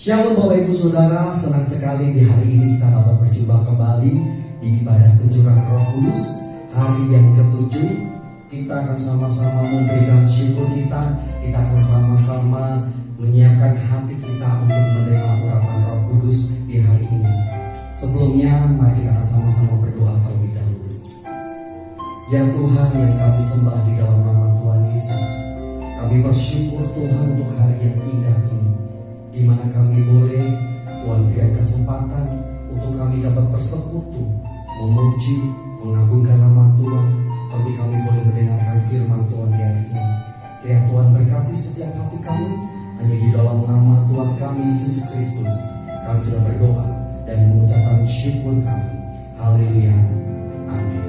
Shalom Bapak Ibu Saudara, senang sekali di hari ini kita dapat berjumpa kembali di ibadah pencurahan Roh Kudus. Hari yang ketujuh, kita akan sama-sama memberikan syukur kita akan sama-sama menyiapkan hati kita untuk menerima urapan Roh Kudus di hari ini. Sebelumnya, mari kita akan sama-sama berdoa terlebih dahulu. Ya Tuhan yang kami sembah di dalam nama Tuhan Yesus, kami bersyukur Tuhan untuk hari yang indah ini, di mana kami boleh Tuhan berikan kesempatan untuk kami dapat bersekutu, memuji, mengagungkan nama Tuhan. Tapi kami boleh mendengarkan firman Tuhan di hari ini. Kiranya Tuhan berkati setiap hati kami. Hanya di dalam nama Tuhan kami Yesus Kristus kami sudah berdoa dan mengucapkan syukur kami. Haleluya, amin.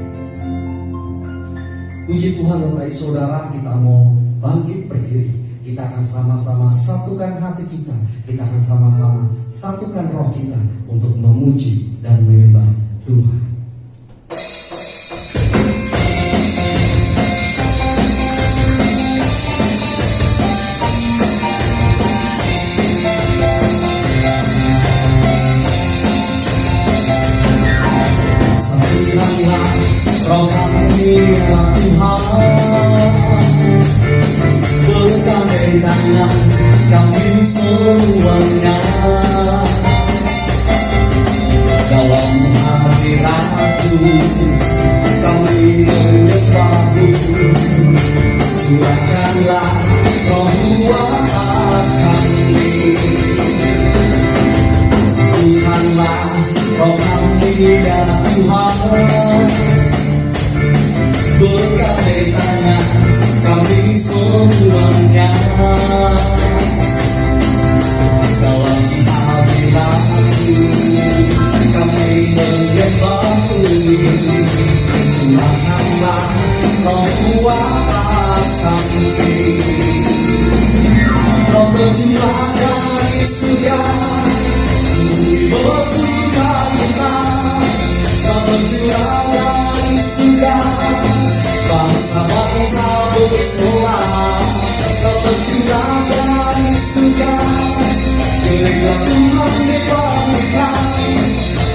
Puji Tuhan Bapak Saudara, kita mau bangkit berdiri. Kita akan sama-sama satukan hati kita akan sama-sama satukan roh kita untuk memuji dan menyembah Tuhan. Satukanlah roh kami ya Tuhan, bergandeng tangan kami semuanya, dalam hadirat-Mu kami menyembah-Mu. Curahkanlah roh kuat kami, satukanlah roh kami ya Tuhan, bergandeng tangan kami semuanya, dalam hadirat-Mu kami menyembah-Mu. Curahkanlah roh kuat kami, roh tercurah dari surga, bumi bersuka cita, roh tercurah dari surga, bangsa-bangsa bersorak, roh tercurah dari surga, gereja Tuhan dibangkitkan,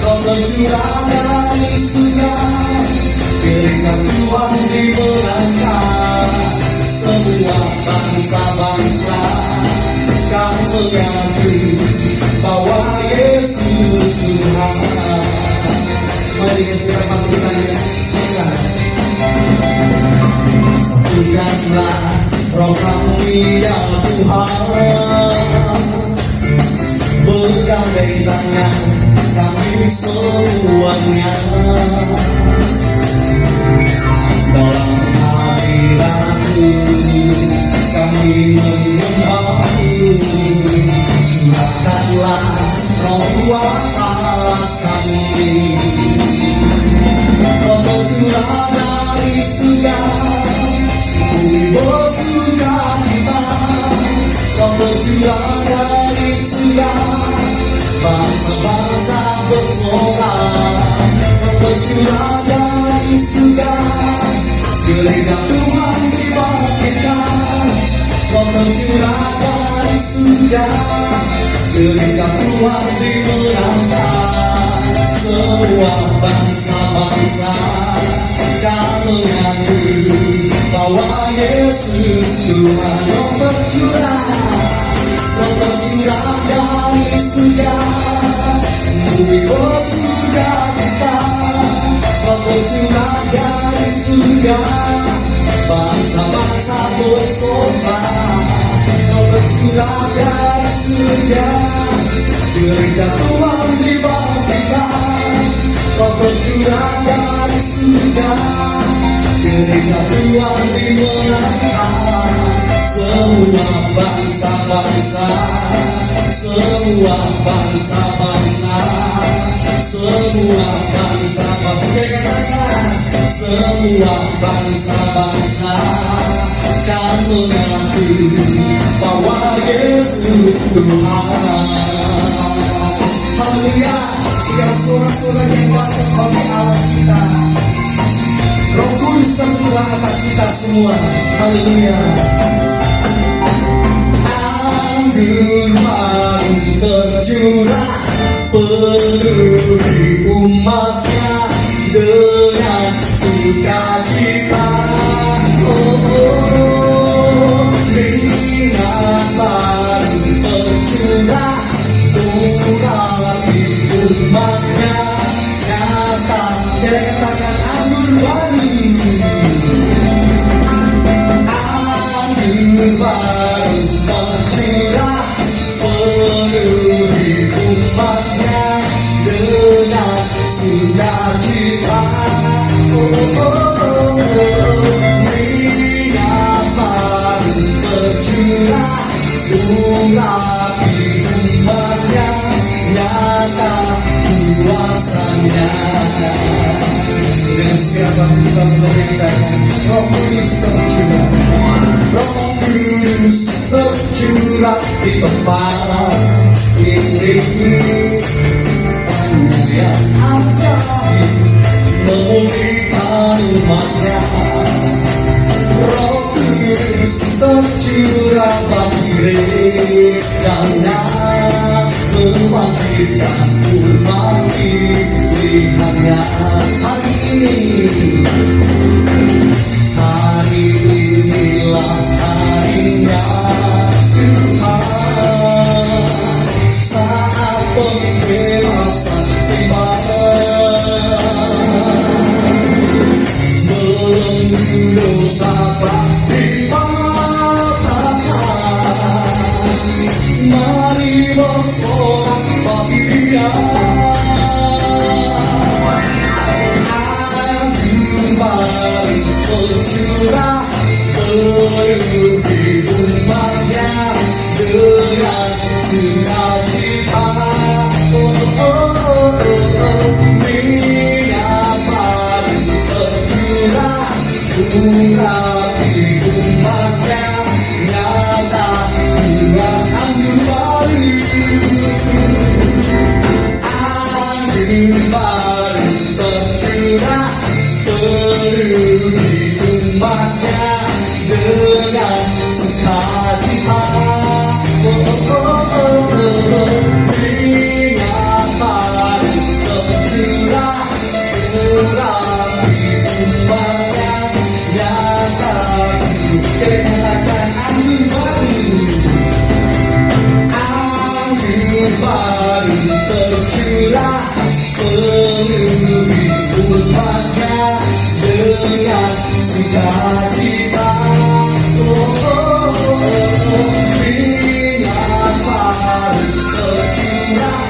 roh tercurah dari surga, gereja Tuhan dimenangkan. Semua bangsa-bangsa kan mengakui bahwa Yesus Tuhan. Mari kita bangkitkan ya. Satukanlah roh kami ya Tuhan, bergandeng tangan kami semuanya, dalam hadirat-Mu kami menyembah-Mu. Curahkanlah roh kuat kami, roh tercurah dari surga, bumi bersuka cita, roh tercurah dari surga, bangsa-bangsa bersorak, roh tercurah dari surga, gereja Tuhan dibangkitkan, roh tercurah dari surga, gereja Tuhan dimenangkan. Semua bangsa-bangsa kan mengakui bahwa Yesus Tuhan. Roh tercurah dari surga, bumi bersuka cita, roh tercurah dari surga, bangsa-bangsa bersorak, roh tercurah dari surga, gereja Tuhan dibangkitkan, roh tercurah dari surga, gereja Tuhan dimenangkan. Semua bangsa-bangsa, semua bangsa-bangsa, semua bangsa-bangsa, semua bangsa-bangsa kan mengakui bahwa Yesus Tuhan. Haleluya. Tiga suara-suara yang dahsyat bagi Allah kita. Roh Kudus tercurah atas kita semua. Haleluya. Anggur baru tercurah peduli umatnya dengan sukacita. Dengan baru tercurah urapi umatnya nyata nyatakan anggur baru. Anggur baru tercurah peduli umatnya dengan sukacita. Minyak baru tercurah urapi umatnya nyata kuasanya. Dengan segala kita menyanyikan Roh Kudus tercurah, Roh Kudus tercurah di tempat ini. Yang ajaib memulihkan umatnya. Roh Kudus tercurah bagi gerejanya, membangkitkan umat pilihannya. Hari inilah harinya Tuhan, saat pembebasan tiba. Belenggu dosa dipatahkan, mari bersorak bagi Dia. Anggur baru tercurah peduli umatnya dengan sukacita. Minyak baru tercurah urapi umatnya nyata kurang anggur baru. Anggur baru tercurah peduli umatnya dengan sukacita. Minyak baru tercurah urapi umatnya nyata katakan anggur baru. Anggur baru tercurah peduli umatnya dengan sukacita. Minyak baru tercurah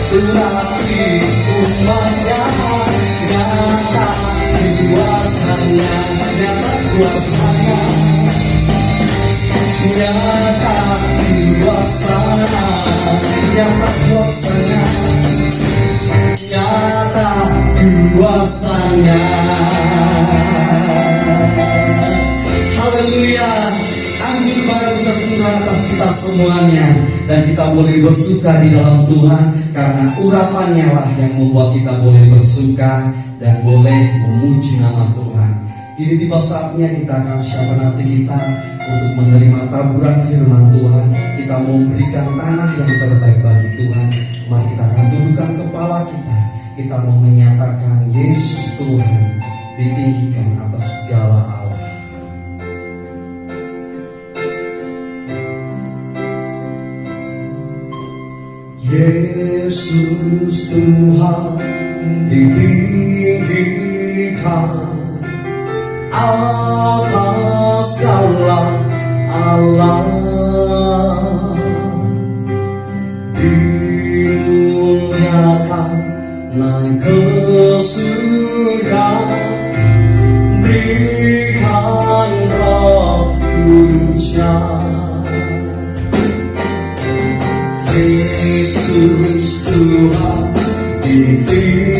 urapi umatnya nyata kuasanya, nyata kuasanya, nyata kuasanya, nyata kuasanya, nyata kuasanya. Haleluya. Anggur baru tercurah atas kita semuanya, dan kita boleh bersuka di dalam Tuhan karena urapannya lah yang membuat kita boleh bersuka dan boleh memuji nama Tuhan. Ini tiba saatnya kita akan siapa nanti kita untuk menerima taburan firman Tuhan. Kita memberikan tanah yang terbaik bagi Tuhan. Mari kita akan tundukkan kepala kita. Kita mau menyatakan Yesus Tuhan ditinggikan atas segala Allah. Yesus Tuhan ditinggikan atas segala Allah, dimuliakan naik ke surga, berikan Roh Kudus-Nya. Yesus Tuhan ditinggikan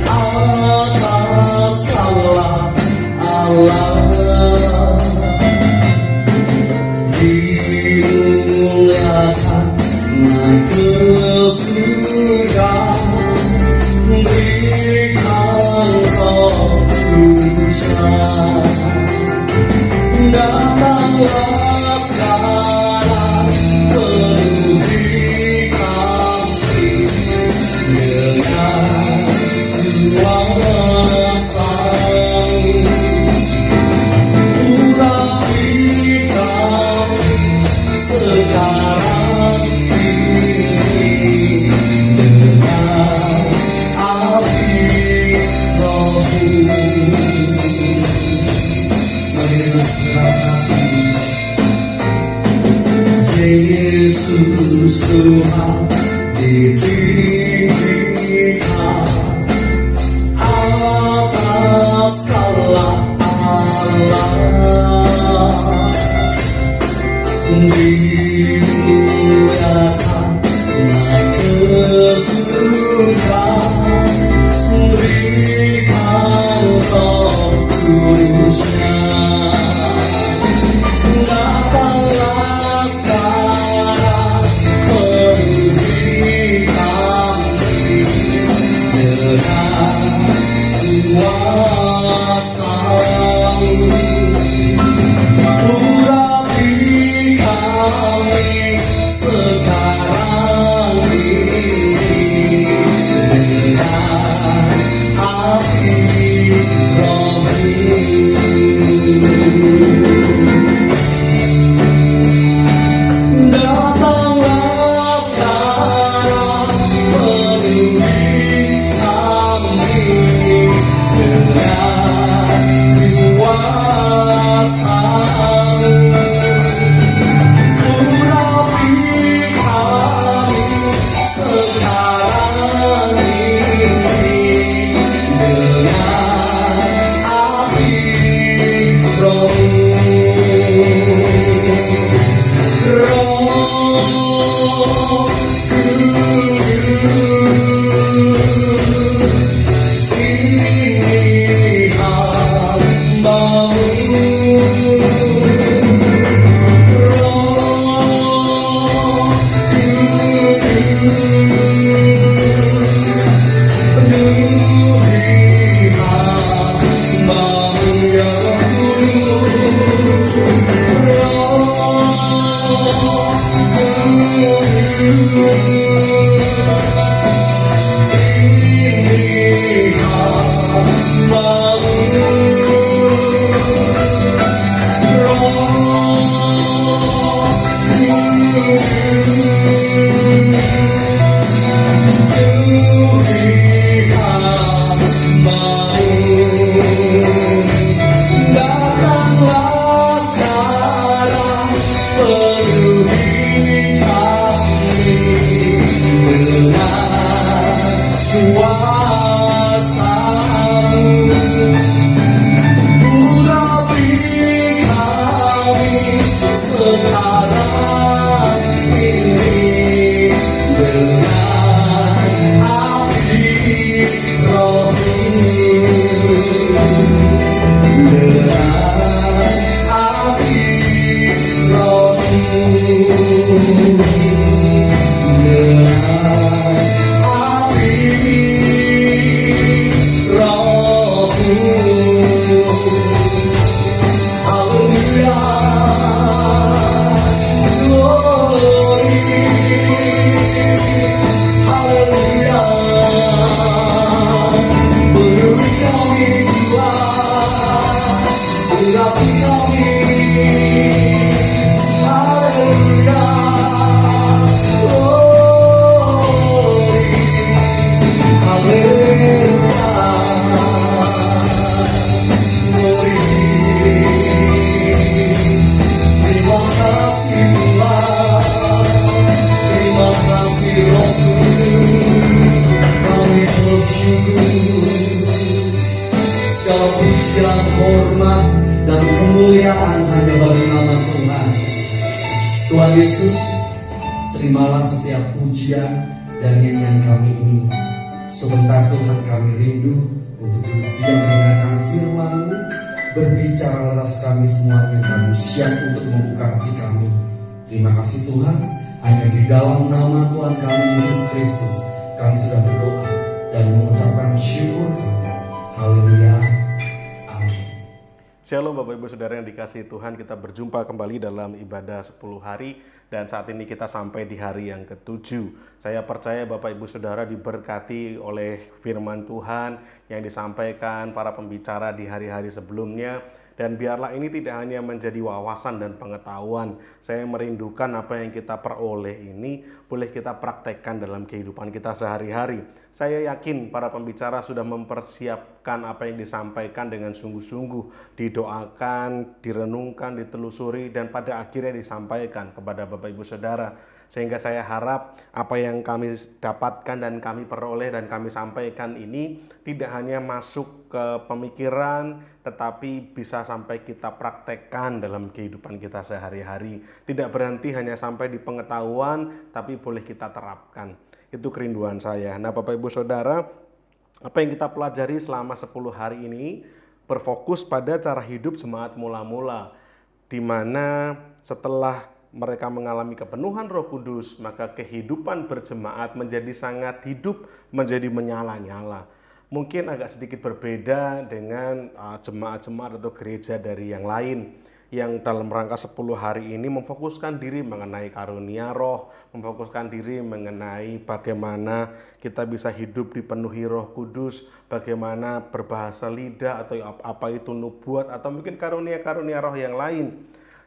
atas segala Allah, dimuliakan naik ke surga, berikan Roh Kudus-Nya. Datanglah sekarang Dimuliakan naik ke surga, berikan Roh Kudus-Nya. Datanglah sekarang, penuhi kami dengan kuasa-Mu. Urapi kami sekarang ini dengan api Roh-Mu. Datanglah sekarang, penuhi kami dengan kuasa-Mu. Urapi kami sekarang ini dengan api Roh-Mu. Roh Kudus, ini hamba-Mu. Roh Kudus, penuhi hamba-Mu yang datanglah sekarang, penuhi kami dengan kuasa-Mu. Urapi kami sekarang ini dengan api Roh-Mu. Dengan api Roh-Mu. Dengan api Roh-Mu. Haleluya, glory, haleluya. Penuhi kami Tuhan, urapi kami, haleluya, glory, haleluya, glory. Terima kasih Tuhan, terima kasih Roh Kudus, kami bersyukur. Segala pujian, hormat, dan kemuliaan hanya bagi nama Tuhan. Tuhan Yesus, terimalah setiap pujian dan nyanyian kami ini. Sebentar Tuhan kami rindu untuk duduk diam mendengarkan firman-Mu. Berbicara leras kami semuanya, kami siap untuk membuka hati kami. Terima kasih Tuhan, hanya di dalam nama Tuhan kami Yesus Kristus kami sudah berdoa dan mengucapkan syukur kami. Haleluya. Amin. Shalom Bapak Ibu Saudara yang dikasihi Tuhan, kita berjumpa kembali dalam ibadah 10 hari dan saat ini kita sampai di hari yang ke-7. Saya percaya Bapak Ibu Saudara diberkati oleh firman Tuhan yang disampaikan para pembicara di hari-hari sebelumnya. Dan biarlah ini tidak hanya menjadi wawasan dan pengetahuan. Saya merindukan apa yang kita peroleh ini boleh kita praktekkan dalam kehidupan kita sehari-hari. Saya yakin para pembicara sudah mempersiapkan apa yang disampaikan dengan sungguh-sungguh, didoakan, direnungkan, ditelusuri, dan pada akhirnya disampaikan kepada Bapak Ibu Saudara. Sehingga saya harap apa yang kami dapatkan dan kami peroleh dan kami sampaikan ini tidak hanya masuk ke pemikiran, tetapi bisa sampai kita praktekkan dalam kehidupan kita sehari-hari. Tidak berhenti hanya sampai di pengetahuan, tapi boleh kita terapkan. Itu kerinduan saya. Nah, Bapak Ibu Saudara, apa yang kita pelajari selama 10 hari ini berfokus pada cara hidup jemaat mula-mula, di mana setelah mereka mengalami kepenuhan Roh Kudus, maka kehidupan berjemaat menjadi sangat hidup, menjadi menyala-nyala. Mungkin agak sedikit berbeda dengan jemaat-jemaat atau gereja dari yang lain, yang dalam rangka 10 hari ini memfokuskan diri mengenai karunia roh, memfokuskan diri mengenai bagaimana kita bisa hidup dipenuhi Roh Kudus, bagaimana berbahasa lidah atau apa itu nubuat, atau mungkin karunia-karunia roh yang lain.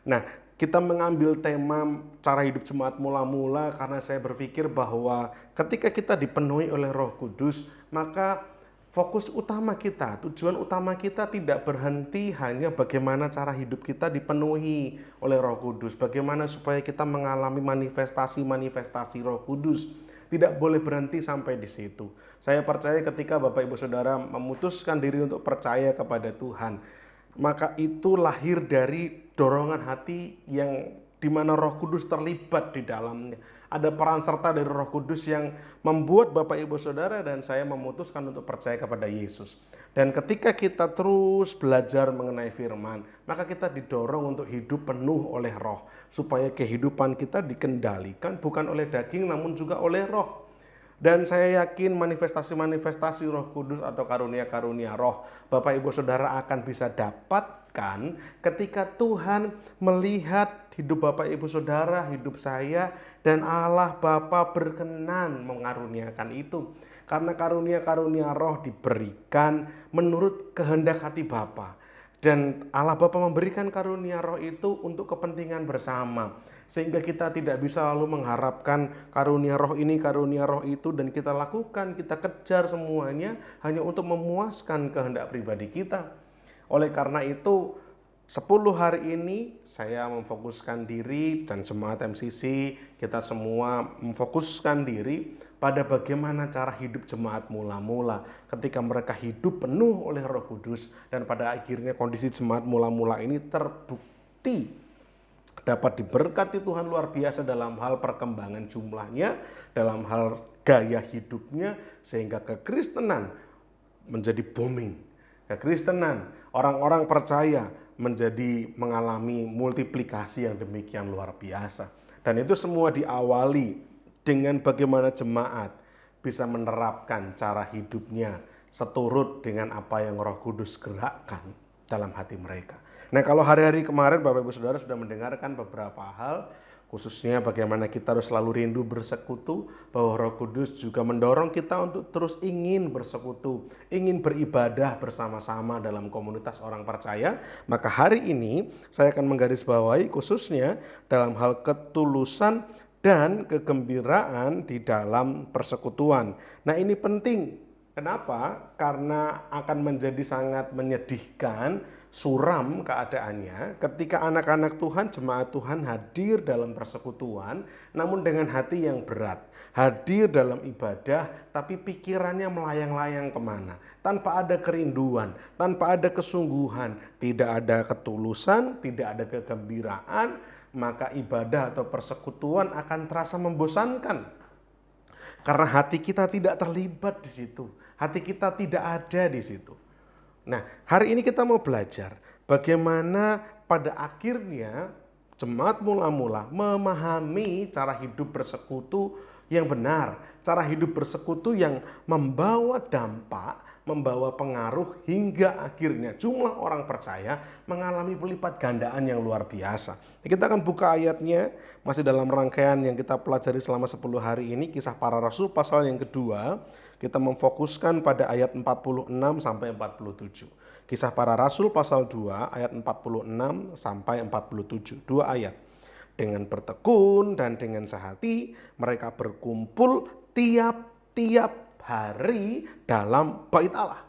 Nah, kita mengambil tema cara hidup jemaat mula-mula karena saya berpikir bahwa ketika kita dipenuhi oleh Roh Kudus, maka fokus utama kita, tujuan utama kita tidak berhenti hanya bagaimana cara hidup kita dipenuhi oleh Roh Kudus, bagaimana supaya kita mengalami manifestasi-manifestasi Roh Kudus. Tidak boleh berhenti sampai di situ. Saya percaya ketika Bapak Ibu Saudara memutuskan diri untuk percaya kepada Tuhan, maka itu lahir dari dorongan hati yang dimana Roh Kudus terlibat di dalamnya. Ada peran serta dari Roh Kudus yang membuat Bapak Ibu Saudara dan saya memutuskan untuk percaya kepada Yesus. Dan ketika kita terus belajar mengenai firman, maka kita didorong untuk hidup penuh oleh roh, supaya kehidupan kita dikendalikan bukan oleh daging namun juga oleh roh. Dan saya yakin manifestasi-manifestasi Roh Kudus atau karunia-karunia roh Bapak Ibu Saudara akan bisa dapatkan ketika Tuhan melihat hidup Bapak Ibu Saudara, hidup saya, dan Allah Bapa berkenan mengaruniakan itu. Karena karunia-karunia roh diberikan menurut kehendak hati Bapa. Dan Allah Bapa memberikan karunia roh itu untuk kepentingan bersama. Sehingga kita tidak bisa lalu mengharapkan karunia roh ini, karunia roh itu, dan kita lakukan, kita kejar semuanya hanya untuk memuaskan kehendak pribadi kita. Oleh karena itu, 10 hari ini saya memfokuskan diri, dan jemaat MCC, kita semua memfokuskan diri pada bagaimana cara hidup jemaat mula-mula ketika mereka hidup penuh oleh Roh Kudus, dan pada akhirnya kondisi jemaat mula-mula ini terbukti dapat diberkati Tuhan luar biasa dalam hal perkembangan jumlahnya, dalam hal gaya hidupnya, sehingga kekristenan menjadi booming. Kekristenan, orang-orang percaya menjadi mengalami multiplikasi yang demikian luar biasa. Dan itu semua diawali dengan bagaimana jemaat bisa menerapkan cara hidupnya seturut dengan apa yang Roh Kudus gerakkan dalam hati mereka. Nah, kalau hari-hari kemarin Bapak Ibu Saudara sudah mendengarkan beberapa hal, khususnya bagaimana kita harus selalu rindu bersekutu, bahwa Roh Kudus juga mendorong kita untuk terus ingin bersekutu, ingin beribadah bersama-sama dalam komunitas orang percaya. Maka hari ini saya akan menggarisbawahi khususnya dalam hal ketulusan dan kegembiraan di dalam persekutuan. Nah, ini penting. Kenapa? Karena akan menjadi sangat menyedihkan, suram keadaannya ketika anak-anak Tuhan, jemaat Tuhan hadir dalam persekutuan namun dengan hati yang berat, hadir dalam ibadah tapi pikirannya melayang-layang kemana, tanpa ada kerinduan, tanpa ada kesungguhan, tidak ada ketulusan, tidak ada kegembiraan, maka ibadah atau persekutuan akan terasa membosankan karena hati kita tidak terlibat di situ, hati kita tidak ada di situ. Nah, hari ini kita mau belajar bagaimana pada akhirnya jemaat mula-mula memahami cara hidup bersekutu yang benar, cara hidup bersekutu yang membawa dampak, membawa pengaruh hingga akhirnya jumlah orang percaya mengalami pelipat gandaan yang luar biasa. Kita akan buka ayatnya masih dalam rangkaian yang kita pelajari selama 10 hari ini, Kisah Para Rasul pasal yang kedua. Kita memfokuskan pada ayat 46 sampai 47. Kisah Para Rasul pasal 2 ayat 46 sampai 47. 2 ayat. Dengan bertekun dan dengan sehati mereka berkumpul tiap-tiap hari dalam bait Allah.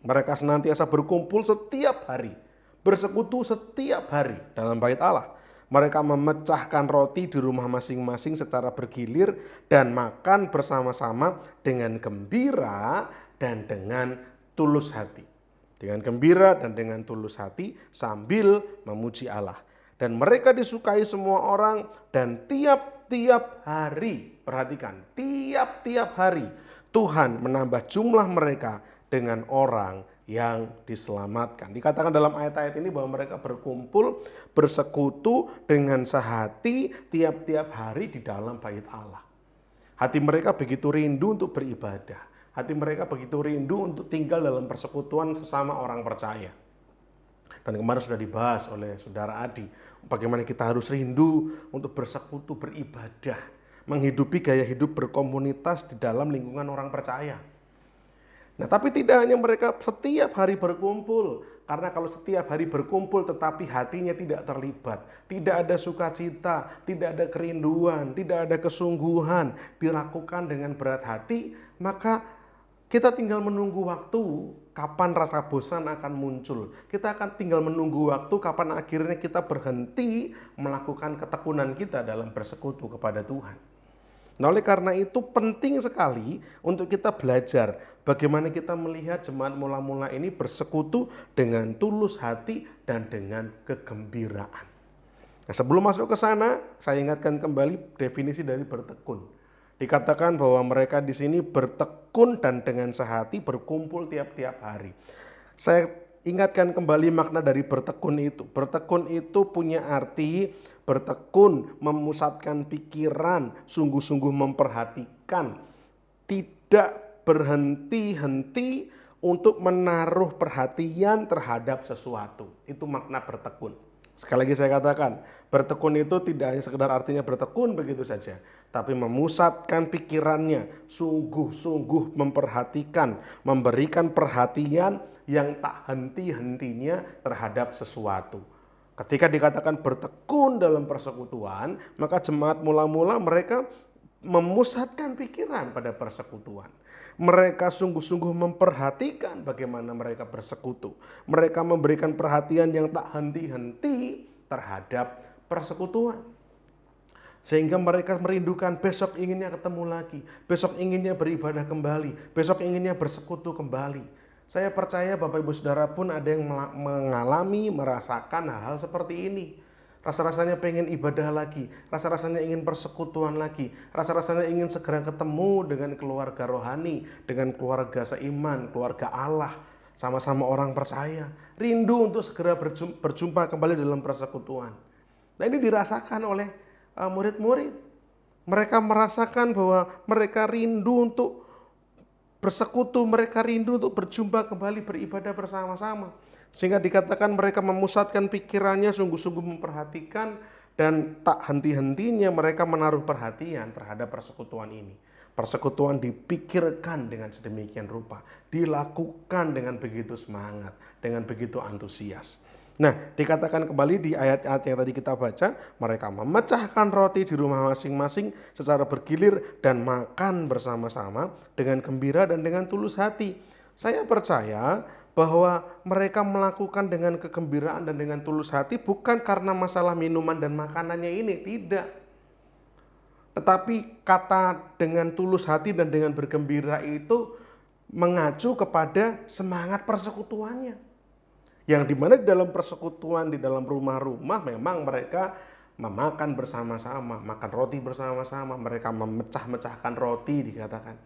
Mereka senantiasa berkumpul setiap hari, bersekutu setiap hari dalam bait Allah. Mereka memecahkan roti di rumah masing-masing secara bergilir dan makan bersama-sama dengan gembira dan dengan tulus hati. dengan gembira dan dengan tulus hati sambil memuji Allah. Dan mereka disukai semua orang, dan tiap-tiap hari, perhatikan, tiap-tiap hari Tuhan menambah jumlah mereka dengan orang yang diselamatkan. Dikatakan dalam ayat-ayat ini bahwa mereka berkumpul, bersekutu dengan sehati tiap-tiap hari di dalam bait Allah. Hati mereka begitu rindu untuk beribadah. Hati mereka begitu rindu untuk tinggal dalam persekutuan sesama orang percaya. Dan kemarin sudah dibahas oleh Saudara Adi, bagaimana kita harus rindu untuk bersekutu, beribadah, menghidupi gaya hidup berkomunitas di dalam lingkungan orang percaya. Nah, tapi tidak hanya mereka setiap hari berkumpul, karena kalau setiap hari berkumpul tetapi hatinya tidak terlibat, tidak ada sukacita, tidak ada kerinduan, tidak ada kesungguhan, dilakukan dengan berat hati, maka kita tinggal menunggu waktu kapan rasa bosan akan muncul. Kita akan tinggal menunggu waktu kapan akhirnya kita berhenti melakukan ketekunan kita dalam bersekutu kepada Tuhan. Nah, oleh karena itu penting sekali untuk kita belajar bagaimana kita melihat jemaat mula-mula ini bersekutu dengan tulus hati dan dengan kegembiraan. Nah, sebelum masuk ke sana, saya ingatkan kembali definisi dari bertekun. Dikatakan bahwa mereka di sini bertekun dan dengan sehati berkumpul tiap-tiap hari. Saya ingatkan kembali makna dari bertekun itu. Bertekun itu punya arti bertekun, memusatkan pikiran, sungguh-sungguh memperhatikan, tidak berhenti-henti untuk menaruh perhatian terhadap sesuatu. Itu makna bertekun. Sekali lagi saya katakan, bertekun itu tidak hanya sekedar artinya bertekun begitu saja, tapi memusatkan pikirannya, sungguh-sungguh memperhatikan, memberikan perhatian yang tak henti-hentinya terhadap sesuatu. Ketika dikatakan bertekun dalam persekutuan, maka jemaat mula-mula mereka memusatkan pikiran pada persekutuan. Mereka sungguh-sungguh memperhatikan bagaimana mereka bersekutu. Mereka memberikan perhatian yang tak henti-henti terhadap persekutuan. Sehingga mereka merindukan besok inginnya ketemu lagi, besok inginnya beribadah kembali, besok inginnya bersekutu kembali. Saya percaya Bapak Ibu Saudara pun ada yang mengalami, merasakan hal-hal seperti ini. Rasa-rasanya pengen ibadah lagi, rasa-rasanya ingin persekutuan lagi, rasa-rasanya ingin segera ketemu dengan keluarga rohani, dengan keluarga seiman, keluarga Allah, sama-sama orang percaya. Rindu untuk segera berjumpa kembali dalam persekutuan. Nah, ini dirasakan oleh murid-murid. Mereka merasakan bahwa mereka rindu untuk bersekutu, mereka rindu untuk berjumpa kembali, beribadah bersama-sama. Sehingga dikatakan mereka memusatkan pikirannya, sungguh-sungguh memperhatikan, dan tak henti-hentinya mereka menaruh perhatian terhadap persekutuan ini. Persekutuan dipikirkan dengan sedemikian rupa, dilakukan dengan begitu semangat, dengan begitu antusias. Nah, dikatakan kembali di ayat-ayat yang tadi kita baca, mereka memecahkan roti di rumah masing-masing secara bergilir dan makan bersama-sama dengan gembira dan dengan tulus hati. Saya percaya bahwa mereka melakukan dengan kegembiraan dan dengan tulus hati bukan karena masalah minuman dan makanannya ini, tidak. Tetapi kata dengan tulus hati dan dengan bergembira itu mengacu kepada semangat persekutuannya. Yang dimana di dalam persekutuan, di dalam rumah-rumah memang mereka memakan bersama-sama, makan roti bersama-sama, mereka memecah-mecahkan roti dikatakan.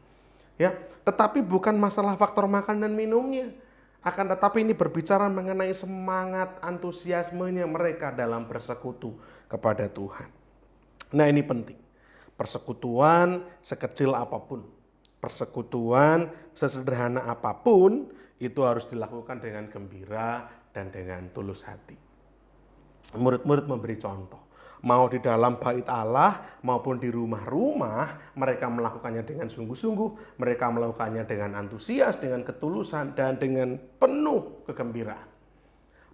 Ya, tetapi bukan masalah faktor makan dan minumnya. Akan tetapi ini berbicara mengenai semangat antusiasmenya mereka dalam bersekutu kepada Tuhan. Nah, ini penting. Persekutuan sekecil apapun, persekutuan sesederhana apapun, itu harus dilakukan dengan gembira dan dengan tulus hati. Murid-murid memberi contoh. Mau di dalam bait Allah maupun di rumah-rumah, mereka melakukannya dengan sungguh-sungguh, mereka melakukannya dengan antusias, dengan ketulusan, dan dengan penuh kegembiraan.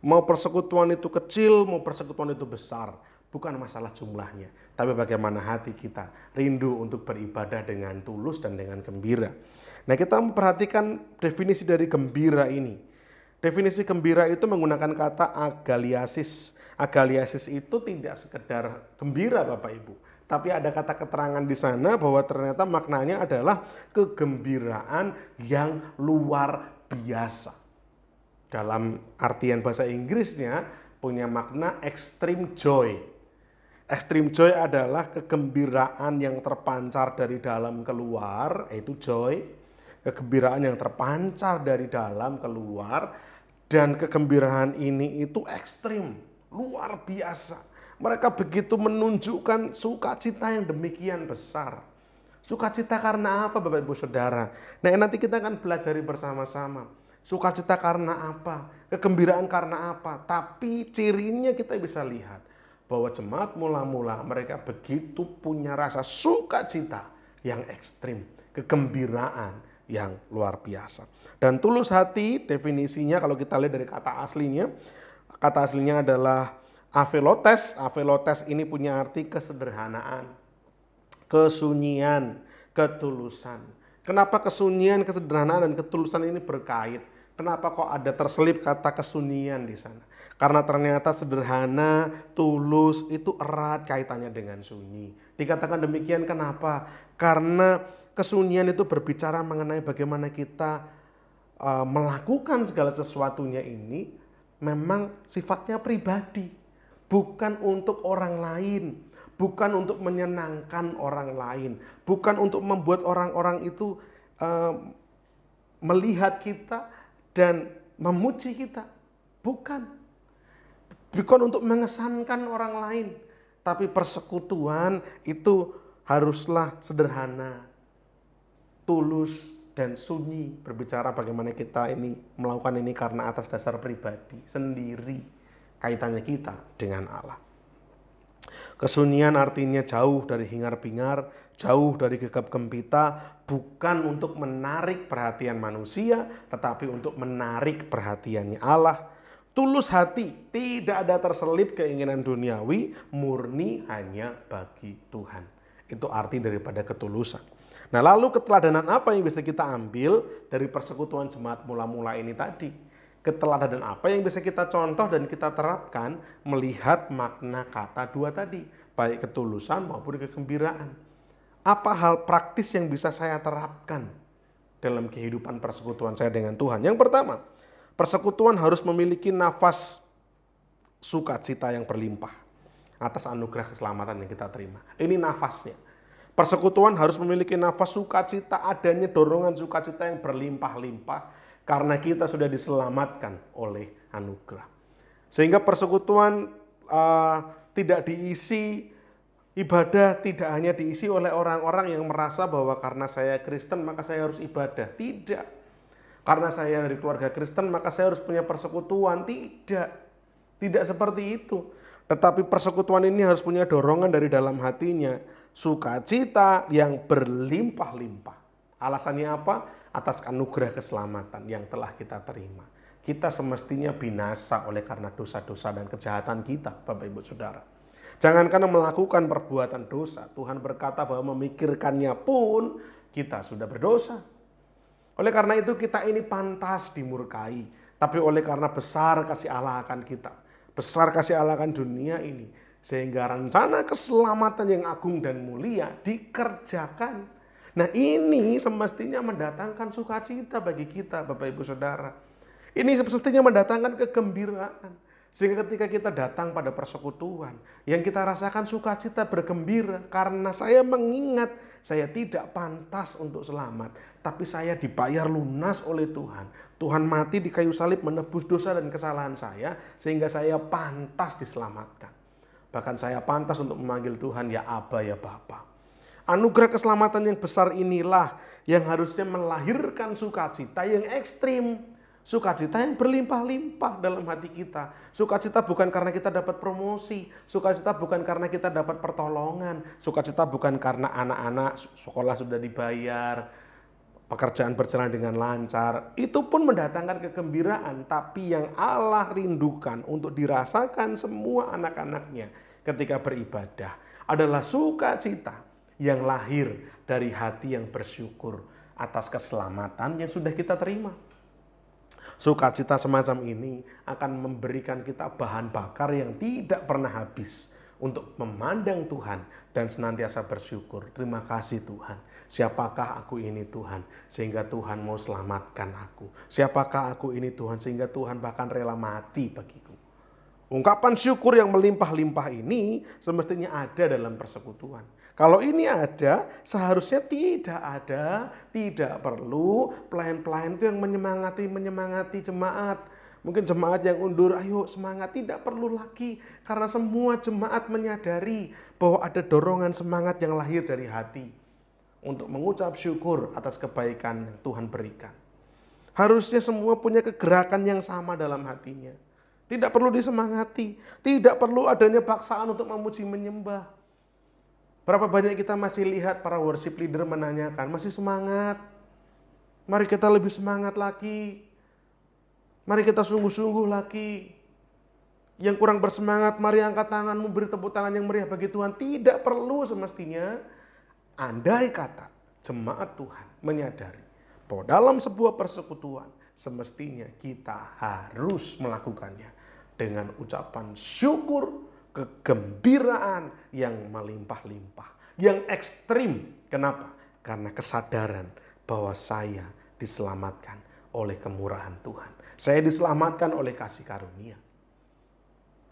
Mau persekutuan itu kecil, mau persekutuan itu besar, bukan masalah jumlahnya, tapi bagaimana hati kita rindu untuk beribadah dengan tulus dan dengan gembira. Nah, kita memperhatikan definisi dari gembira ini. Definisi gembira itu menggunakan kata agaliasis. Agaliasis itu tidak sekedar gembira Bapak Ibu, tapi ada kata keterangan di sana bahwa ternyata maknanya adalah kegembiraan yang luar biasa. dalam artian bahasa Inggrisnya punya makna extreme joy. Extreme joy adalah kegembiraan yang terpancar dari dalam keluar, yaitu joy. Kegembiraan yang terpancar dari dalam keluar, dan kegembiraan ini itu ekstrim, luar biasa. Mereka begitu menunjukkan sukacita yang demikian besar. Sukacita karena apa, Bapak Ibu Saudara? Nah, nanti kita akan pelajari bersama-sama. Sukacita karena apa? Kegembiraan karena apa? Tapi cirinya kita bisa lihat bahwa jemaat mula-mula mereka begitu punya rasa sukacita yang ekstrim, kegembiraan yang luar biasa. Dan tulus hati definisinya kalau kita lihat dari kata aslinya adalah avelotes. Avelotes ini punya arti kesederhanaan, kesunyian, ketulusan. Kenapa kesunyian, kesederhanaan, dan ketulusan ini berkait? Kenapa kok ada terselip kata kesunyian di sana? Karena ternyata sederhana, tulus itu erat kaitannya dengan sunyi. Dikatakan demikian kenapa? Karena kesunyian itu berbicara mengenai bagaimana kita melakukan segala sesuatunya ini memang sifatnya pribadi, bukan untuk orang lain. Bukan untuk menyenangkan orang lain, bukan untuk membuat orang-orang itu melihat kita dan memuji kita. Bukan untuk mengesankan orang lain, tapi persekutuan itu haruslah sederhana, tulus, dan sunyi. Berbicara bagaimana kita ini melakukan ini karena atas dasar pribadi, sendiri, kaitannya kita dengan Allah. Kesunyian artinya jauh dari hingar-bingar, jauh dari gegap gempita, bukan untuk menarik perhatian manusia, tetapi untuk menarik perhatiannya Allah. Tulus hati, tidak ada terselip keinginan duniawi, murni hanya bagi Tuhan. Itu arti daripada ketulusan. Nah, lalu keteladanan apa yang bisa kita ambil dari persekutuan jemaat mula-mula ini tadi? Keteladanan apa yang bisa kita contoh dan kita terapkan melihat makna kata dua tadi, baik ketulusan maupun kegembiraan. Apa hal praktis yang bisa saya terapkan dalam kehidupan persekutuan saya dengan Tuhan? Yang pertama, persekutuan harus memiliki nafas sukacita yang berlimpah atas anugerah keselamatan yang kita terima. Ini nafasnya. Persekutuan harus memiliki nafas sukacita, adanya dorongan sukacita yang berlimpah-limpah karena kita sudah diselamatkan oleh anugerah. Sehingga persekutuan tidak diisi, ibadah tidak hanya diisi oleh orang-orang yang merasa bahwa karena saya Kristen maka saya harus ibadah. Tidak. Karena saya dari keluarga Kristen maka saya harus punya persekutuan. Tidak. Tidak seperti itu. Tetapi persekutuan ini harus punya dorongan dari dalam hatinya, sukacita yang berlimpah-limpah. Alasannya apa? Atas anugerah keselamatan yang telah kita terima. Kita semestinya binasa oleh karena dosa-dosa dan kejahatan kita, Bapak Ibu Saudara. Jangankan melakukan perbuatan dosa, Tuhan berkata bahwa memikirkannya pun kita sudah berdosa. Oleh karena itu kita ini pantas dimurkai. Tapi oleh karena besar kasih Allah akan kita, besar kasih Allah akan dunia ini, sehingga rencana keselamatan yang agung dan mulia dikerjakan. Nah, ini semestinya mendatangkan sukacita bagi kita, Bapak Ibu Saudara. Ini semestinya mendatangkan kegembiraan. Sehingga ketika kita datang pada persekutuan, yang kita rasakan sukacita bergembira karena saya mengingat saya tidak pantas untuk selamat, tapi saya dibayar lunas oleh Tuhan. Tuhan mati di kayu salib menebus dosa dan kesalahan saya sehingga saya pantas diselamatkan. Bahkan saya pantas untuk memanggil Tuhan ya Aba ya Bapa. Anugerah keselamatan yang besar inilah yang harusnya melahirkan sukacita yang ekstrim. Sukacita yang berlimpah-limpah dalam hati kita. Sukacita bukan karena kita dapat promosi. Sukacita bukan karena kita dapat pertolongan. Sukacita bukan karena anak-anak sekolah sudah dibayar, pekerjaan berjalan dengan lancar. Itu pun mendatangkan kegembiraan. Tapi yang Allah rindukan untuk dirasakan semua anak-anaknya ketika beribadah adalah sukacita yang lahir dari hati yang bersyukur atas keselamatan yang sudah kita terima. Sukacita semacam ini akan memberikan kita bahan bakar yang tidak pernah habis untuk memandang Tuhan dan senantiasa bersyukur. Terima kasih Tuhan. Siapakah aku ini Tuhan sehingga Tuhan mau selamatkan aku? Siapakah aku ini Tuhan sehingga Tuhan bahkan rela mati bagiku? Ungkapan syukur yang melimpah-limpah ini semestinya ada dalam persekutuan. Kalau ini ada, seharusnya tidak perlu pelayan-pelayan itu yang menyemangati jemaat. Mungkin jemaat yang undur, ayo semangat, tidak perlu lagi. Karena semua jemaat menyadari bahwa ada dorongan semangat yang lahir dari hati untuk mengucap syukur atas kebaikan yang Tuhan berikan. Harusnya semua punya kegerakan yang sama dalam hatinya. Tidak perlu disemangati, tidak perlu adanya paksaan untuk memuji menyembah. Berapa banyak kita masih lihat para worship leader menanyakan, masih semangat? Mari kita lebih semangat lagi. Mari kita sungguh-sungguh lagi. Yang kurang bersemangat, mari angkat tanganmu, beri tepuk tangan yang meriah bagi Tuhan. Tidak perlu semestinya. Andai kata jemaat Tuhan menyadari bahwa dalam sebuah persekutuan semestinya kita harus melakukannya dengan ucapan syukur, kegembiraan yang melimpah-limpah, yang ekstrim. Kenapa? Karena kesadaran bahwa saya diselamatkan oleh kemurahan Tuhan. Saya diselamatkan oleh kasih karunia.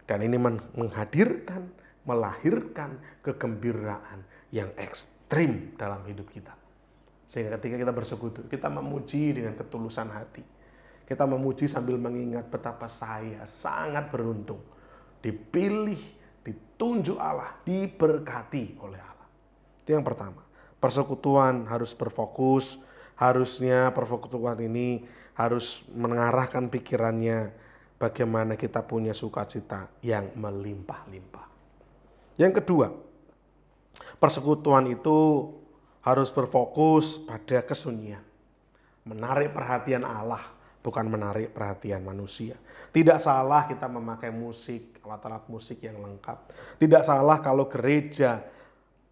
Dan ini menghadirkan, melahirkan kegembiraan yang ekstrim dalam hidup kita. Sehingga ketika kita bersekutu, kita memuji dengan ketulusan hati. Kita memuji sambil mengingat betapa saya sangat beruntung. Dipilih, ditunjuk Allah, diberkati oleh Allah. Itu yang pertama. Persekutuan harus berfokus. Harusnya persekutuan ini harus mengarahkan pikirannya bagaimana kita punya sukacita yang melimpah-limpah. Yang kedua, persekutuan itu harus berfokus pada kesunyian. Menarik perhatian Allah, bukan menarik perhatian manusia. Tidak salah kita memakai musik, alat-alat musik yang lengkap. Tidak salah kalau gereja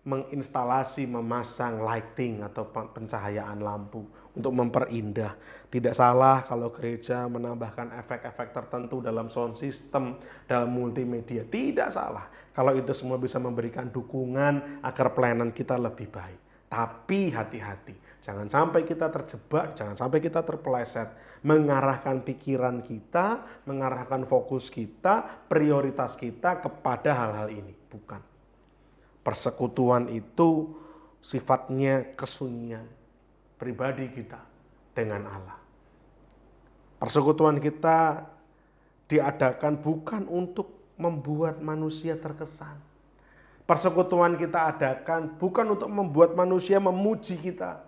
menginstalasi, memasang lighting atau pencahayaan lampu untuk memperindah. Tidak salah kalau gereja menambahkan efek-efek tertentu dalam sound system, dalam multimedia. Tidak salah kalau itu semua bisa memberikan dukungan agar pelayanan kita lebih baik. Tapi hati-hati, jangan sampai kita terjebak, jangan sampai kita terpeleset, mengarahkan pikiran kita, mengarahkan fokus kita, prioritas kita kepada hal-hal ini. Bukan. Persekutuan itu sifatnya kesunyian pribadi kita dengan Allah. Persekutuan kita diadakan bukan untuk membuat manusia terkesan. Persekutuan kita adakan bukan untuk membuat manusia memuji kita.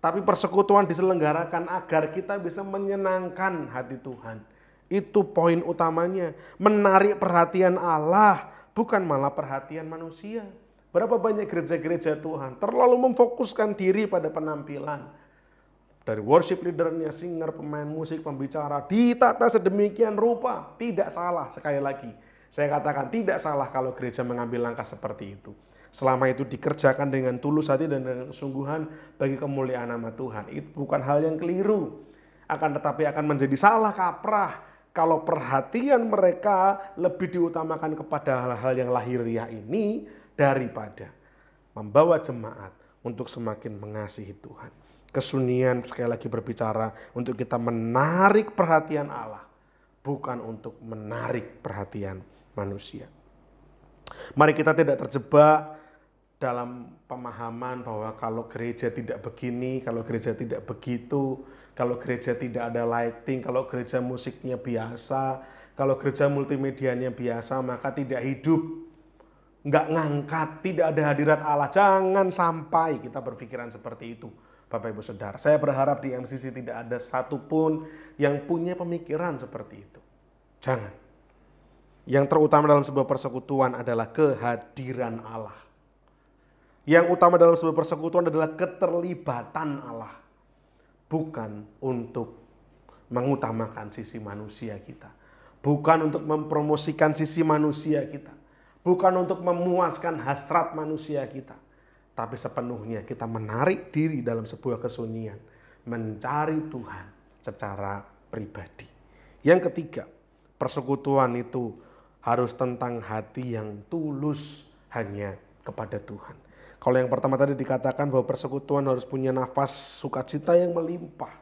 Tapi persekutuan diselenggarakan agar kita bisa menyenangkan hati Tuhan. Itu poin utamanya. Menarik perhatian Allah, bukan malah perhatian manusia. Berapa banyak gereja-gereja Tuhan terlalu memfokuskan diri pada penampilan. Dari worship leadernya, singer, pemain musik, pembicara, ditata sedemikian rupa. Tidak salah, sekali lagi. Saya katakan tidak salah kalau gereja mengambil langkah seperti itu. Selama itu dikerjakan dengan tulus hati dan dengan kesungguhan bagi kemuliaan nama Tuhan. Itu bukan hal yang keliru. Akan tetapi akan menjadi salah kaprah kalau perhatian mereka lebih diutamakan kepada hal-hal yang lahiriah ini daripada membawa jemaat untuk semakin mengasihi Tuhan. Kesunyian sekali lagi berbicara untuk kita menarik perhatian Allah, bukan untuk menarik perhatian manusia. Mari kita tidak terjebak dalam pemahaman bahwa kalau gereja tidak begini, kalau gereja tidak begitu, kalau gereja tidak ada lighting, kalau gereja musiknya biasa, kalau gereja multimedianya biasa, maka tidak hidup, nggak ngangkat, tidak ada hadirat Allah. Jangan sampai kita berpikiran seperti itu, Bapak Ibu Saudara. Saya berharap di MCC tidak ada satupun yang punya pemikiran seperti itu. Jangan. Yang terutama dalam sebuah persekutuan adalah kehadiran Allah. Yang utama dalam sebuah persekutuan adalah keterlibatan Allah. Bukan untuk mengutamakan sisi manusia kita. Bukan untuk mempromosikan sisi manusia kita. Bukan untuk memuaskan hasrat manusia kita. Tapi sepenuhnya kita menarik diri dalam sebuah kesunyian. Mencari Tuhan secara pribadi. Yang ketiga, persekutuan itu harus tentang hati yang tulus hanya kepada Tuhan. Kalau yang pertama tadi dikatakan bahwa persekutuan harus punya nafas sukacita yang melimpah.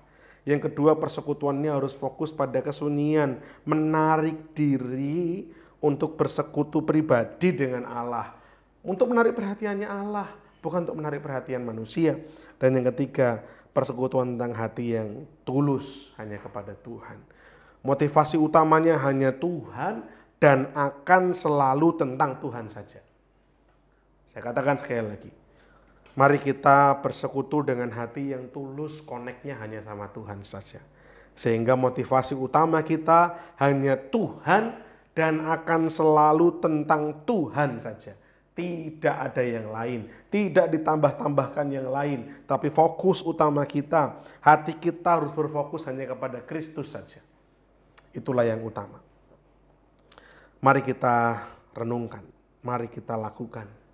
Yang kedua, persekutuannya harus fokus pada kesunyian, menarik diri untuk bersekutu pribadi dengan Allah. Untuk menarik perhatiannya Allah, bukan untuk menarik perhatian manusia. Dan yang ketiga, persekutuan tentang hati yang tulus hanya kepada Tuhan. Motivasi utamanya hanya Tuhan dan akan selalu tentang Tuhan saja. Saya katakan sekali lagi, mari kita bersekutu dengan hati yang tulus, koneknya hanya sama Tuhan saja. Sehingga motivasi utama kita hanya Tuhan dan akan selalu tentang Tuhan saja. Tidak ada yang lain, tidak ditambah-tambahkan yang lain. Tapi fokus utama kita, hati kita harus berfokus hanya kepada Kristus saja. Itulah yang utama. Mari kita renungkan, mari kita lakukan.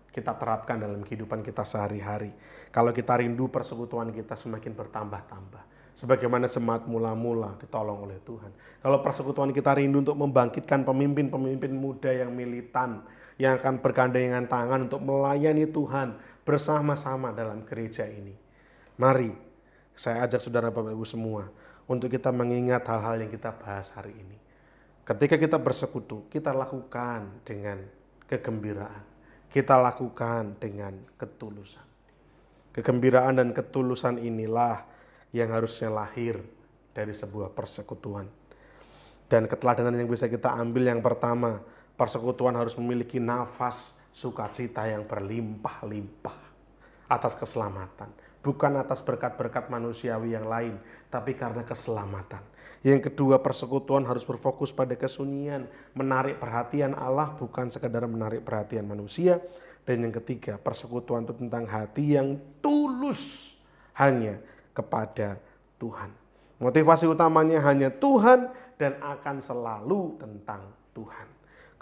Kita terapkan dalam kehidupan kita sehari-hari. Kalau kita rindu, persekutuan kita semakin bertambah-tambah. Sebagaimana semangat mula-mula ditolong oleh Tuhan. Kalau persekutuan kita rindu untuk membangkitkan pemimpin-pemimpin muda yang militan, yang akan bergandengan tangan untuk melayani Tuhan bersama-sama dalam gereja ini. Mari, saya ajak saudara Bapak Ibu semua untuk kita mengingat hal-hal yang kita bahas hari ini. Ketika kita bersekutu, kita lakukan dengan kegembiraan. Kita lakukan dengan ketulusan. Kegembiraan dan ketulusan inilah yang harusnya lahir dari sebuah persekutuan. Dan keteladanan yang bisa kita ambil yang pertama, persekutuan harus memiliki nafas sukacita yang berlimpah-limpah atas keselamatan. Bukan atas berkat-berkat manusiawi yang lain, tapi karena keselamatan. Yang kedua, persekutuan harus berfokus pada kesunyian, menarik perhatian Allah, bukan sekedar menarik perhatian manusia. Dan yang ketiga, persekutuan itu tentang hati yang tulus hanya kepada Tuhan. Motivasi utamanya hanya Tuhan dan akan selalu tentang Tuhan.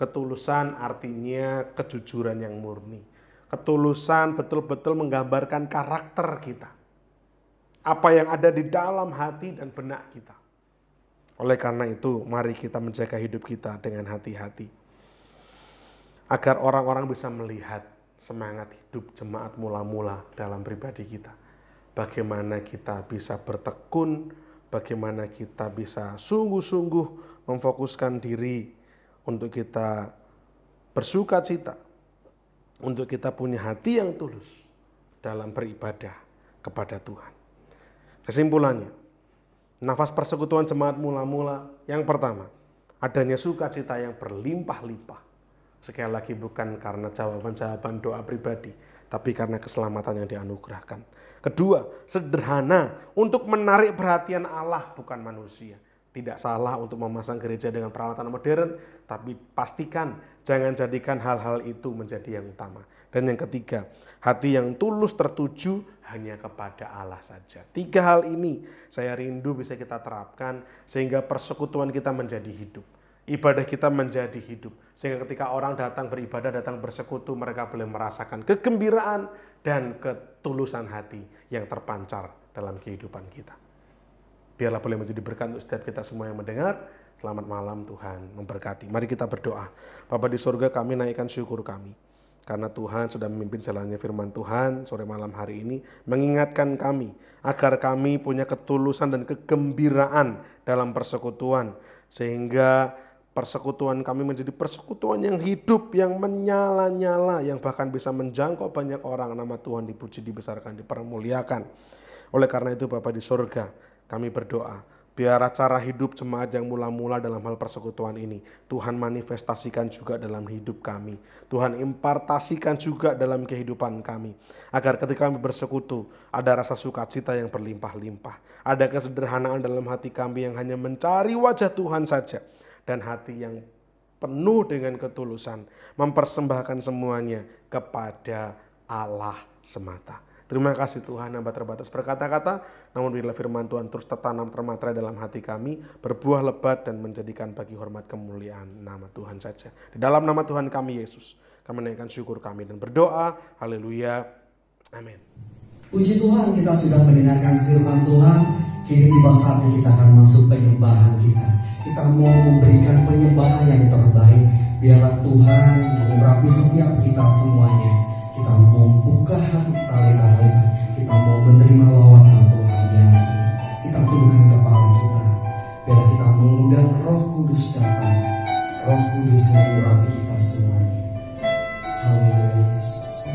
Ketulusan artinya kejujuran yang murni. Ketulusan betul-betul menggambarkan karakter kita. Apa yang ada di dalam hati dan benak kita. Oleh karena itu, mari kita menjaga hidup kita dengan hati-hati. Agar orang-orang bisa melihat semangat hidup jemaat mula-mula dalam pribadi kita. Bagaimana kita bisa bertekun, bagaimana kita bisa sungguh-sungguh memfokuskan diri untuk kita bersukacita, untuk kita punya hati yang tulus dalam beribadah kepada Tuhan. Kesimpulannya, nafas persekutuan jemaat mula-mula yang pertama, adanya sukacita yang berlimpah-limpah. Sekali lagi bukan karena jawaban-jawaban doa pribadi, tapi karena keselamatan yang dianugerahkan. Kedua, sederhana untuk menarik perhatian Allah bukan manusia. Tidak salah untuk memasang gereja dengan peralatan modern, tapi pastikan jangan jadikan hal-hal itu menjadi yang utama. Dan yang ketiga, hati yang tulus tertuju hanya kepada Allah saja. Tiga hal ini saya rindu bisa kita terapkan sehingga persekutuan kita menjadi hidup. Ibadah kita menjadi hidup. Sehingga ketika orang datang beribadah, datang bersekutu, mereka boleh merasakan kegembiraan dan ketulusan hati yang terpancar dalam kehidupan kita. Biarlah boleh menjadi berkat untuk setiap kita semua yang mendengar. Selamat malam, Tuhan memberkati. Mari kita berdoa. Bapa di surga, kami naikkan syukur kami. Karena Tuhan sudah memimpin jalannya firman Tuhan sore malam hari ini. Mengingatkan kami agar kami punya ketulusan dan kegembiraan dalam persekutuan. Sehingga persekutuan kami menjadi persekutuan yang hidup, yang menyala-nyala, yang bahkan bisa menjangkau banyak orang. Nama Tuhan dipuji, dibesarkan, dipermuliakan. Oleh karena itu Bapa di surga, kami berdoa, biar cara hidup jemaat yang mula-mula dalam hal persekutuan ini, Tuhan manifestasikan juga dalam hidup kami. Tuhan impartasikan juga dalam kehidupan kami. Agar ketika kami bersekutu, ada rasa sukacita yang berlimpah-limpah. Ada kesederhanaan dalam hati kami yang hanya mencari wajah Tuhan saja. Dan hati yang penuh dengan ketulusan, mempersembahkan semuanya kepada Allah semata. Terima kasih Tuhan, hamba terbatas berkata-kata, namun bila firman Tuhan terus tertanam termatrai dalam hati kami, berbuah lebat dan menjadikan bagi hormat kemuliaan nama Tuhan saja. Di dalam nama Tuhan kami Yesus, kami menaikkan syukur kami dan berdoa, haleluya, amin. Puji Tuhan, kita sudah mendengarkan firman Tuhan. Kini tiba saatnya kita akan masuk penyembahan kita. Kita mau memberikan penyembahan yang terbaik. Biarlah Tuhan mengurapi setiap kita semuanya. Kita kita membuka hati kita lebar-lebar, kita mau menerima lawatan Tuhan di hari ini. Kita tundukkan kepala kita, biar kita mengundang Roh Kudus datang. Roh Kudus mengurapi kita semuanya. Haleluya Yesus.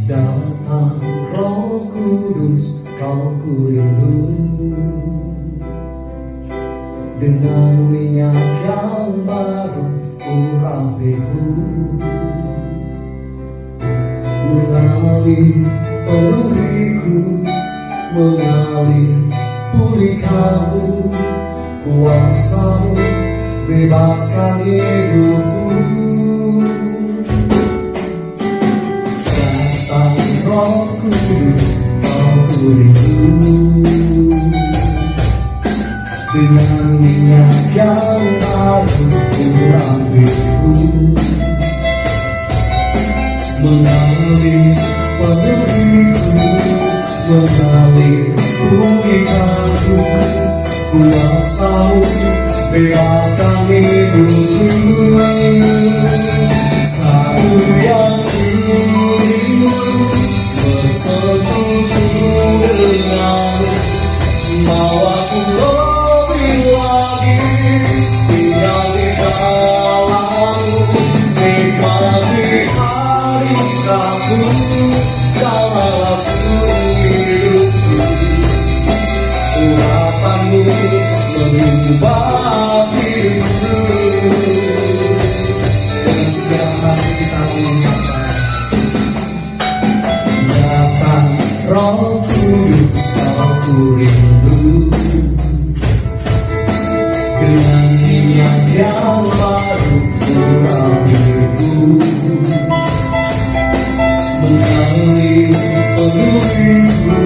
Datang Roh Kudus, kau ku rindu, dengan minyak yang baru urapiku, mengalir penuhiku, mengalir pulihkanku, kuasamu bebaskan hidupku. Datang Roh Kudus, kau ku rindu, dengan minyak yang baru urapiku, mengalir penuhiku, mengalir pulihkanku, kuasamu bebaskan hidupku. Satu yang rindu bersekutu denganmu, mau aku lebih lagi tinggal di dalammu, nikmati hari Rabu dalam hidupku. Urapanmu mengubah hidupku. Dengan segala hati kita mengucapkan, datang Roh Kudus, kau ku rindu, dengan minyak yang baru urapiku, mengalir penuhiku,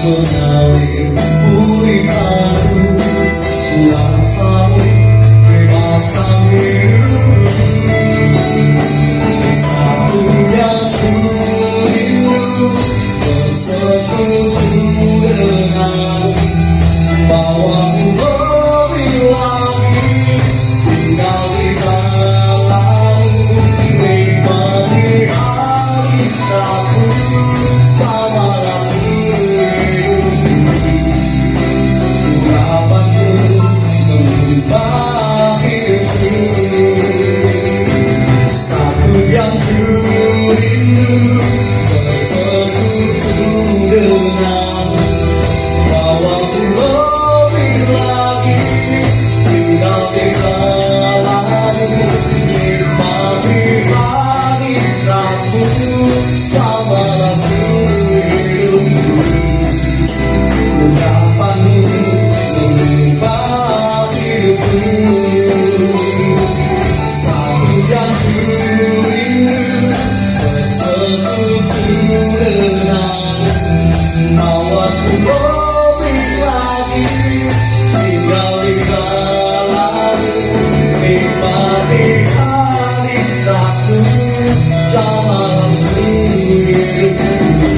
mengalir pulihkanku, kuasamu bebaskan hidupku. Satu yang ku rindu bersekutu denganmu, bawamu lebih lagi tinggal di dalammu, nikmati hari Rabu sama rasa hidupku. Urapanmu mengubah hidupku. Satu yang ku rindu bersekutu denganmu, bawamu lebih lagi tinggal di dalammu, nikmati hari Rabu sama rasa hidupku. Urapanmu mengubah hidupku. Satu yang ku rindu bersekutu denganmu, mau aku lebih lagi tinggal di dalammu, nikmati hari Rabu sama hidupku.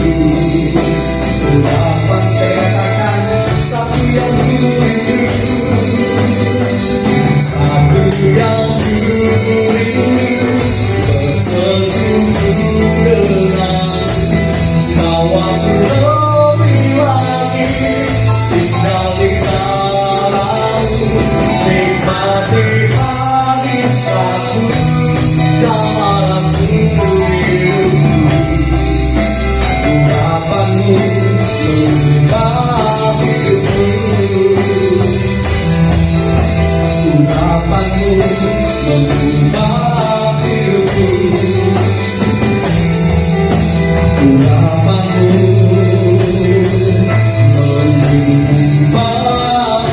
Urapan katakan satu yang ku rindu, satu yang ku rindu bersekutu denganmu, mau aku lebih lagi tinggal di dalammu, nikmati hari Rabu dalam hidupku. Urapanmu mengubah hidupku. Urapanmu mengubah hidupku. Urapanmu mengubah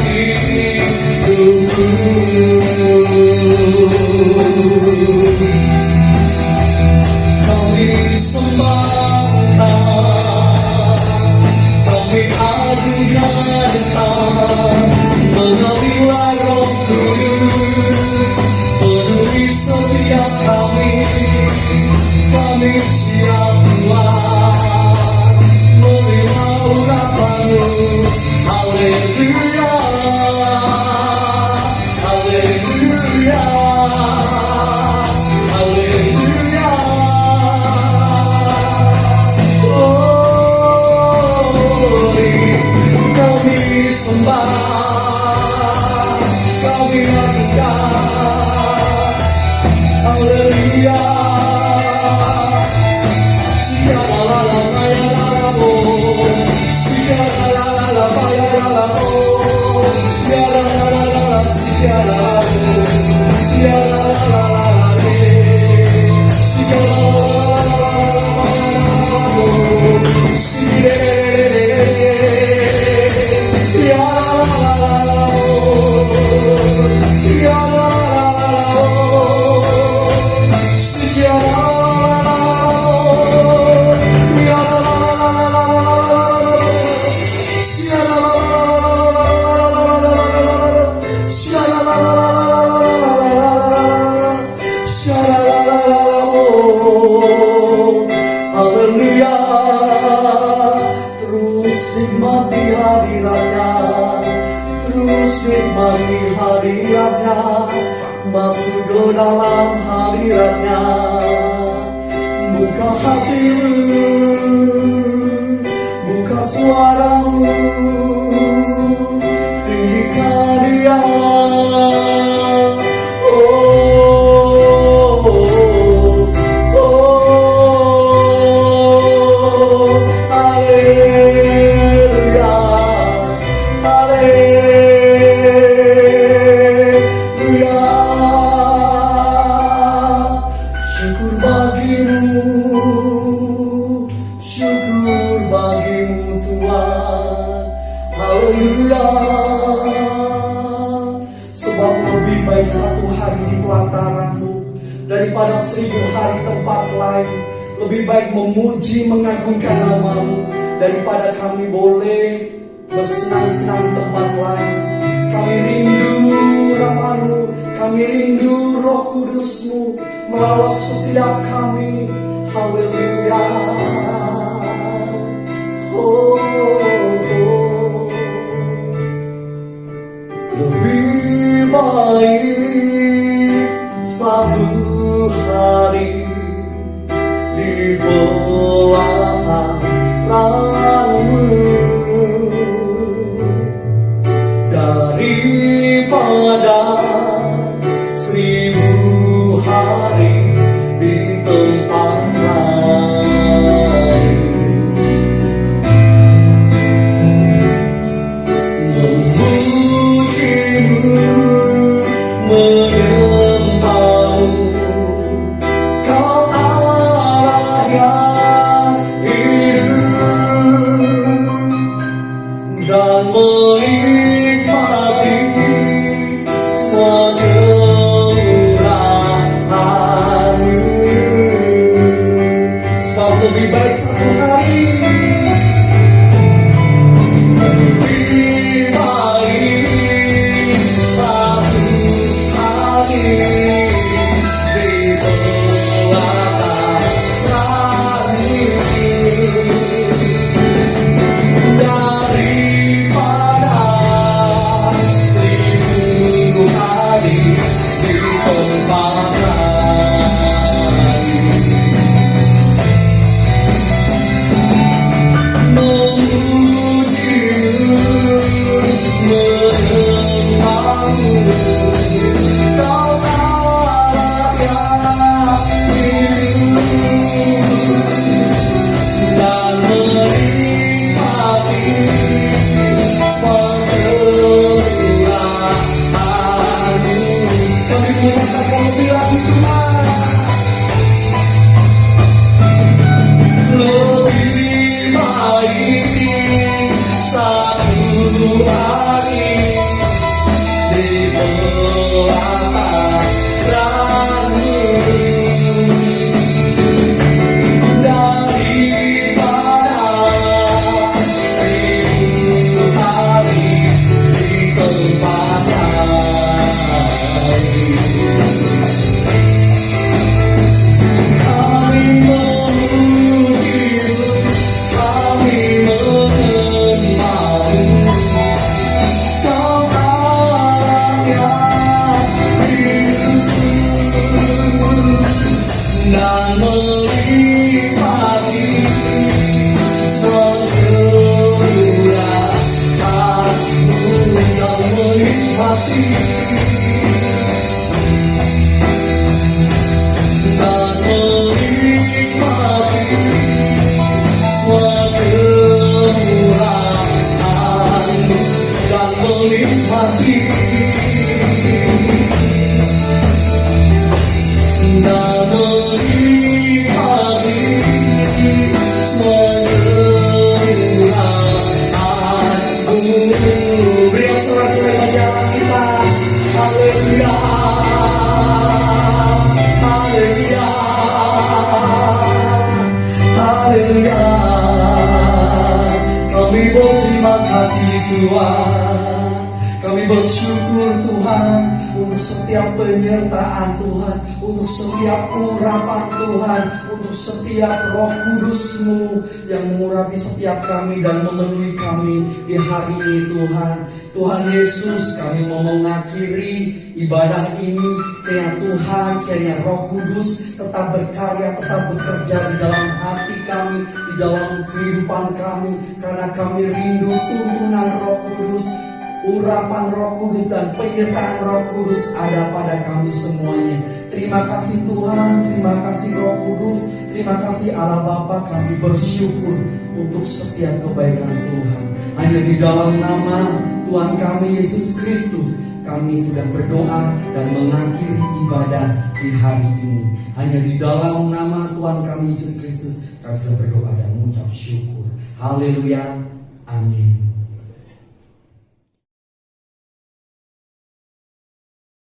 hidupku. Kami sembah kami adukan mengalirlah Roh Kudus, penuhi setiap masuk ke dalam hadiratnya. Buka hatimu, buka suaramu, tinggikan Dia. Haleluya, haleluya. Syukur bagimu Tuhan. Haleluya. Sebab lebih baik satu hari di pelataranmu daripada 1000 hari tempat lain. Lebih baik memuji mengagungkan namamu daripada kami boleh bersenang-senang di tempat lain. Kami rindu rahmat-Mu, kami rindu Roh Kudus-Mu melawat setiap kami. Haleluya. Oh, oh. Lebih baik satu hari di pelataran-Mu daripada 1000 hari di tempat lain. Memuji-Mu, menyembah-Mu, Kau Allah yang hidup, dan menikmati semua kemurahan-Mu. Sebab lebih baik satu hari, lebih baik satu hari di pelataran-Mu daripada 1000 hari di tempat lain. Memuji-Mu, menyembah-Mu, Kau Allah yang hidup, dan menikmati semua kemurahan-Mu. Kami menyatakan lebih lagi Tuhan. Lebih baik satu hari di pelataran-Mu daripada 1000 hari di tempat lain. Kami memuji-Mu, kami menyembah-Mu, Kau Allah yang hidup, dan menikmati semua kemurahan-Mu, dan menikmati dan menikmati semua kemurahan-Mu, dan menikmati dan menikmati semua kemurahan-Mu. Berikan sorak-sorai bacaan kita. Haleluya, haleluya, haleluya. Kami berterima kasih Tuhan. Kami bersyukur Tuhan untuk setiap penyertaan Tuhan, untuk setiap urapan Tuhan, untuk setiap Roh Kudus-Mu yang mengurapi setiap kami dan memenuhi kami di hari ini Tuhan. Tuhan Yesus, kami mau mengakhiri ibadah ini. Kiranya Tuhan, kiranya Roh Kudus tetap berkarya, tetap bekerja di dalam hati kami, di dalam kehidupan kami. Karena kami rindu tuntunan Roh Kudus, urapan Roh Kudus dan penyertaan Roh Kudus ada pada kami semuanya. Terima kasih Tuhan, terima kasih Roh Kudus, terima kasih Allah Bapa. Kami bersyukur untuk setiap kebaikan Tuhan. Hanya di dalam nama Tuhan kami Yesus Kristus kami sudah berdoa dan mengakhiri ibadah di hari ini. Hanya di dalam nama Tuhan kami Yesus Kristus kami sudah berdoa dan mengucap syukur. Haleluya, amin.